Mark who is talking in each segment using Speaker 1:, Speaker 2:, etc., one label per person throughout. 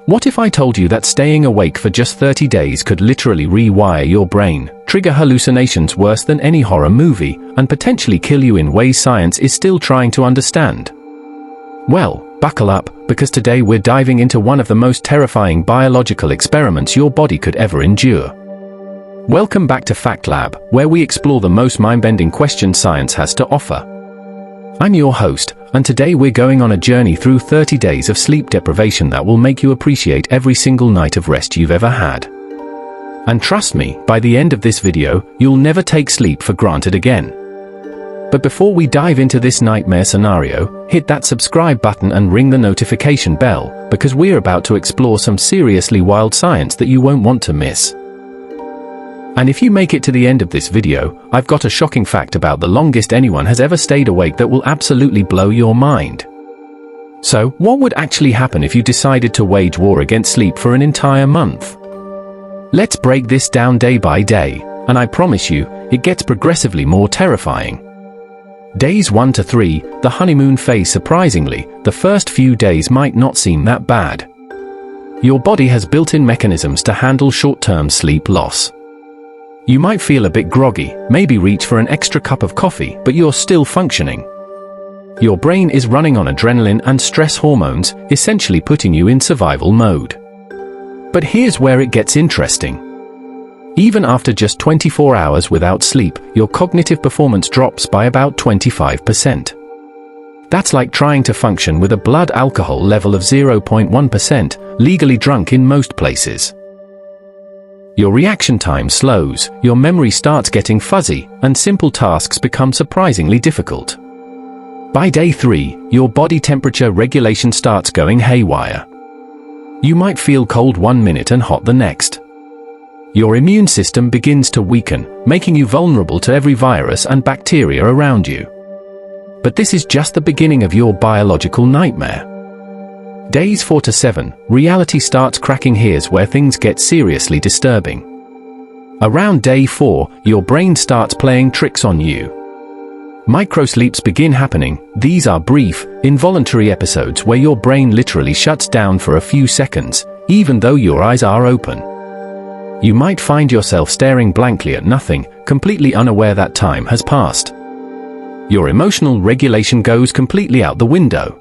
Speaker 1: What if I told you that staying awake for just 30 days could literally rewire your brain, trigger hallucinations worse than any horror movie, and potentially kill you in ways science is still trying to understand? Well, buckle up, because today we're diving into one of the most terrifying biological experiments your body could ever endure. Welcome back to FactLab, where we explore the most mind-bending questions science has to offer. I'm your host, and today we're going on a journey through 30 days of sleep deprivation that will make you appreciate every single night of rest you've ever had. And trust me, by the end of this video, you'll never take sleep for granted again. But before we dive into this nightmare scenario, hit that subscribe button and ring the notification bell, because we're about to explore some seriously wild science that you won't want to miss. And if you make it to the end of this video, I've got a shocking fact about the longest anyone has ever stayed awake that will absolutely blow your mind. So, what would actually happen if you decided to wage war against sleep for an entire month? Let's break this down day by day, and I promise you, it gets progressively more terrifying. Days 1 to 3, the honeymoon phase. Surprisingly, the first few days might not seem that bad. Your body has built-in mechanisms to handle short-term sleep loss. You might feel a bit groggy, maybe reach for an extra cup of coffee, but you're still functioning. Your brain is running on adrenaline and stress hormones, essentially putting you in survival mode. But here's where it gets interesting. Even after just 24 hours without sleep, your cognitive performance drops by about 25%. That's like trying to function with a blood alcohol level of 0.1%, legally drunk in most places. Your reaction time slows, your memory starts getting fuzzy, and simple tasks become surprisingly difficult. By day 3, your body temperature regulation starts going haywire. You might feel cold one minute and hot the next. Your immune system begins to weaken, making you vulnerable to every virus and bacteria around you. But this is just the beginning of your biological nightmare. Days 4 to 7, reality starts cracking. Here's where things get seriously disturbing. Around day 4, your brain starts playing tricks on you. Microsleeps begin happening. These are brief, involuntary episodes where your brain literally shuts down for a few seconds, even though your eyes are open. You might find yourself staring blankly at nothing, completely unaware that time has passed. Your emotional regulation goes completely out the window.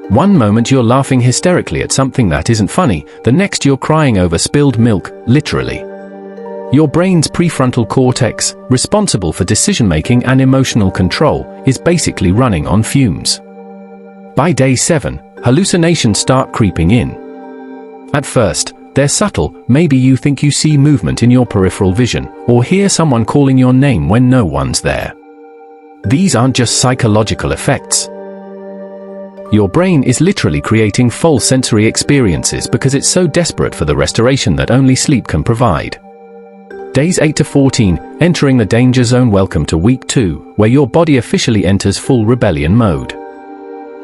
Speaker 1: One moment you're laughing hysterically at something that isn't funny, the next you're crying over spilled milk, literally. Your brain's prefrontal cortex, responsible for decision-making and emotional control, is basically running on fumes. By day 7, hallucinations start creeping in. At first, they're subtle. Maybe you think you see movement in your peripheral vision, or hear someone calling your name when no one's there. These aren't just psychological effects. Your brain is literally creating false sensory experiences because it's so desperate for the restoration that only sleep can provide. Days 8 to 14, entering the danger zone. Welcome to week 2, where your body officially enters full rebellion mode.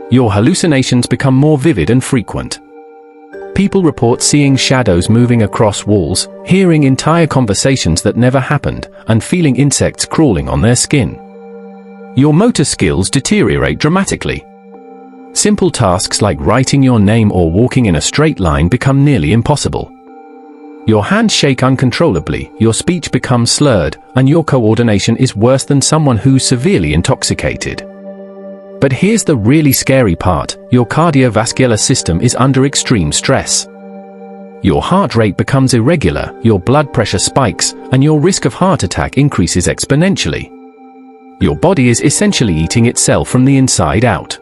Speaker 1: Your hallucinations become more vivid and frequent. People report seeing shadows moving across walls, hearing entire conversations that never happened, and feeling insects crawling on their skin. Your motor skills deteriorate dramatically. Simple tasks like writing your name or walking in a straight line become nearly impossible. Your hands shake uncontrollably, your speech becomes slurred, and your coordination is worse than someone who's severely intoxicated. But here's the really scary part: your cardiovascular system is under extreme stress. Your heart rate becomes irregular, your blood pressure spikes, and your risk of heart attack increases exponentially. Your body is essentially eating itself from the inside out.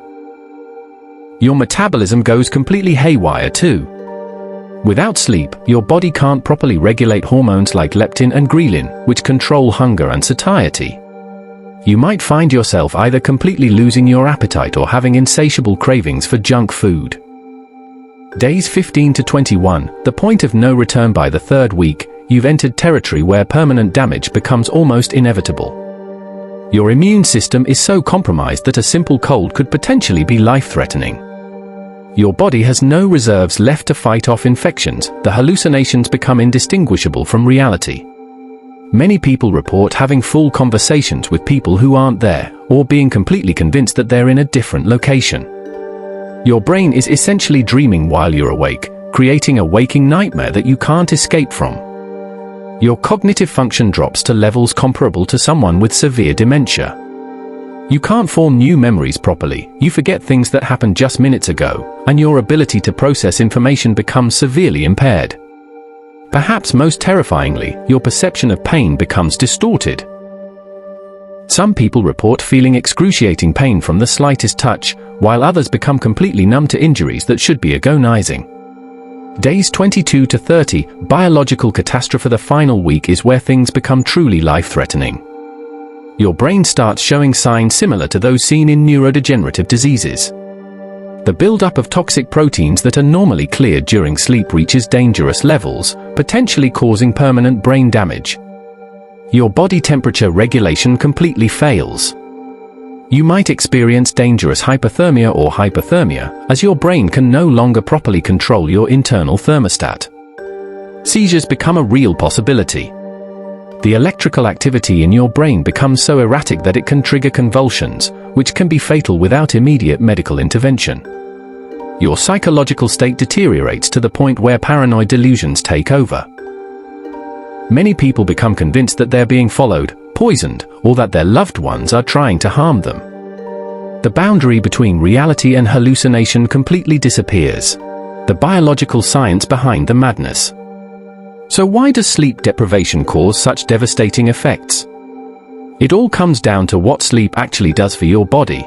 Speaker 1: Your metabolism goes completely haywire too. Without sleep, your body can't properly regulate hormones like leptin and ghrelin, which control hunger and satiety. You might find yourself either completely losing your appetite or having insatiable cravings for junk food. Days 15 to 21, the point of no return. By the 3rd week, you've entered territory where permanent damage becomes almost inevitable. Your immune system is so compromised that a simple cold could potentially be life-threatening. Your body has no reserves left to fight off infections. The hallucinations become indistinguishable from reality. Many people report having full conversations with people who aren't there, or being completely convinced that they're in a different location. Your brain is essentially dreaming while you're awake, creating a waking nightmare that you can't escape from. Your cognitive function drops to levels comparable to someone with severe dementia. You can't form new memories properly, you forget things that happened just minutes ago, and your ability to process information becomes severely impaired. Perhaps most terrifyingly, your perception of pain becomes distorted. Some people report feeling excruciating pain from the slightest touch, while others become completely numb to injuries that should be agonizing. Days 22 to 30, biological catastrophe. The final week is where things become truly life-threatening. Your brain starts showing signs similar to those seen in neurodegenerative diseases. The buildup of toxic proteins that are normally cleared during sleep reaches dangerous levels, potentially causing permanent brain damage. Your body temperature regulation completely fails. You might experience dangerous hypothermia or hypothermia, as your brain can no longer properly control your internal thermostat. Seizures become a real possibility. The electrical activity in your brain becomes so erratic that it can trigger convulsions, which can be fatal without immediate medical intervention. Your psychological state deteriorates to the point where paranoid delusions take over. Many people become convinced that they're being followed, poisoned, or that their loved ones are trying to harm them. The boundary between reality and hallucination completely disappears. The biological science behind the madness. So why does sleep deprivation cause such devastating effects? It all comes down to what sleep actually does for your body.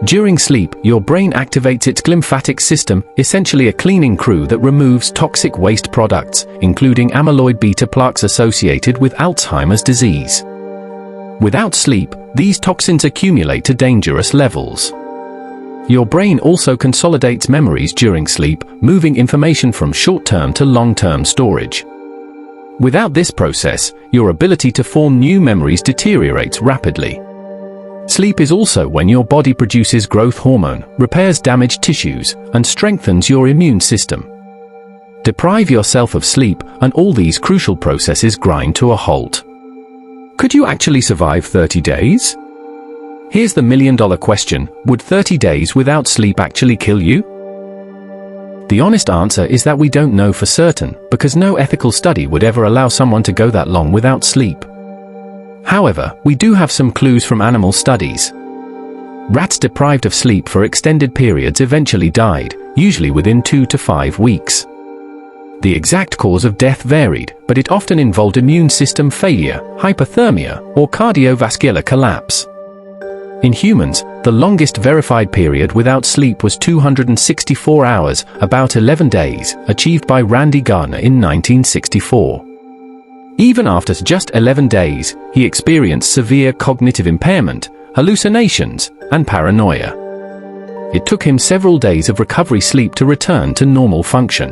Speaker 1: During sleep, your brain activates its glymphatic system, essentially a cleaning crew that removes toxic waste products, including amyloid beta plaques associated with Alzheimer's disease. Without sleep, these toxins accumulate to dangerous levels. Your brain also consolidates memories during sleep, moving information from short-term to long-term storage. Without this process, your ability to form new memories deteriorates rapidly. Sleep is also when your body produces growth hormone, repairs damaged tissues, and strengthens your immune system. Deprive yourself of sleep, and all these crucial processes grind to a halt. Could you actually survive 30 days? Here's the million-dollar question: would 30 days without sleep actually kill you? The honest answer is that we don't know for certain, because no ethical study would ever allow someone to go that long without sleep. However, we do have some clues from animal studies. Rats deprived of sleep for extended periods eventually died, usually within 2 to 5 weeks. The exact cause of death varied, but it often involved immune system failure, hypothermia, or cardiovascular collapse. In humans, the longest verified period without sleep was 264 hours, about 11 days, achieved by Randy Gardner in 1964. Even after just 11 days, he experienced severe cognitive impairment, hallucinations, and paranoia. It took him several days of recovery sleep to return to normal function.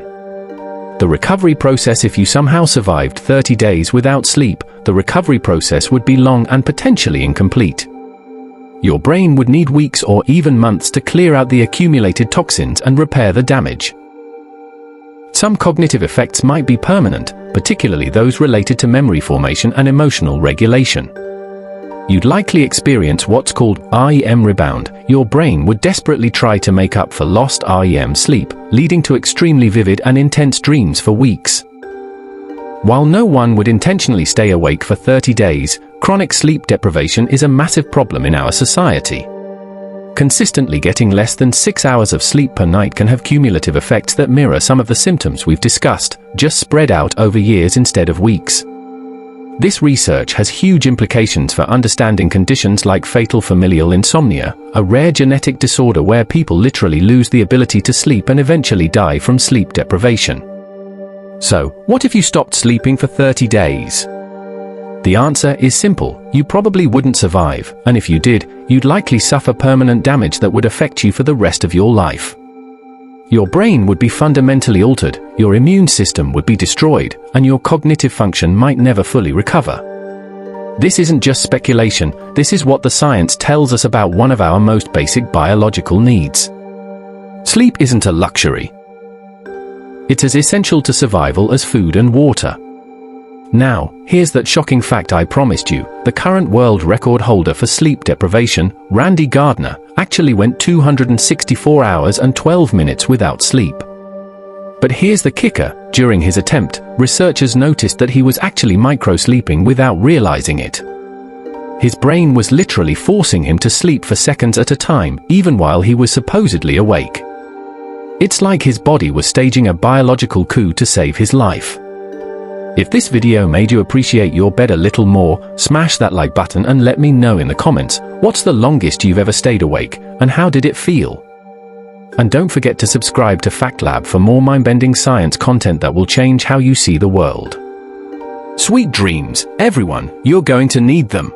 Speaker 1: The recovery process: if you somehow survived 30 days without sleep, the recovery process would be long and potentially incomplete. Your brain would need weeks or even months to clear out the accumulated toxins and repair the damage. Some cognitive effects might be permanent, particularly those related to memory formation and emotional regulation. You'd likely experience what's called REM rebound. Your brain would desperately try to make up for lost REM sleep, leading to extremely vivid and intense dreams for weeks. While no one would intentionally stay awake for 30 days, chronic sleep deprivation is a massive problem in our society. Consistently getting less than 6 hours of sleep per night can have cumulative effects that mirror some of the symptoms we've discussed, just spread out over years instead of weeks. This research has huge implications for understanding conditions like fatal familial insomnia, a rare genetic disorder where people literally lose the ability to sleep and eventually die from sleep deprivation. So, what if you stopped sleeping for 30 days? The answer is simple: you probably wouldn't survive, and if you did, you'd likely suffer permanent damage that would affect you for the rest of your life. Your brain would be fundamentally altered, your immune system would be destroyed, and your cognitive function might never fully recover. This isn't just speculation, this is what the science tells us about one of our most basic biological needs. Sleep isn't a luxury. It's as essential to survival as food and water. Now, here's that shocking fact I promised you: the current world record holder for sleep deprivation, Randy Gardner, actually went 264 hours and 12 minutes without sleep. But here's the kicker: during his attempt, researchers noticed that he was actually micro-sleeping without realizing it. His brain was literally forcing him to sleep for seconds at a time, even while he was supposedly awake. It's like his body was staging a biological coup to save his life. If this video made you appreciate your bed a little more, smash that like button and let me know in the comments, what's the longest you've ever stayed awake, and how did it feel? And don't forget to subscribe to FactLab for more mind-bending science content that will change how you see the world. Sweet dreams, everyone, you're going to need them.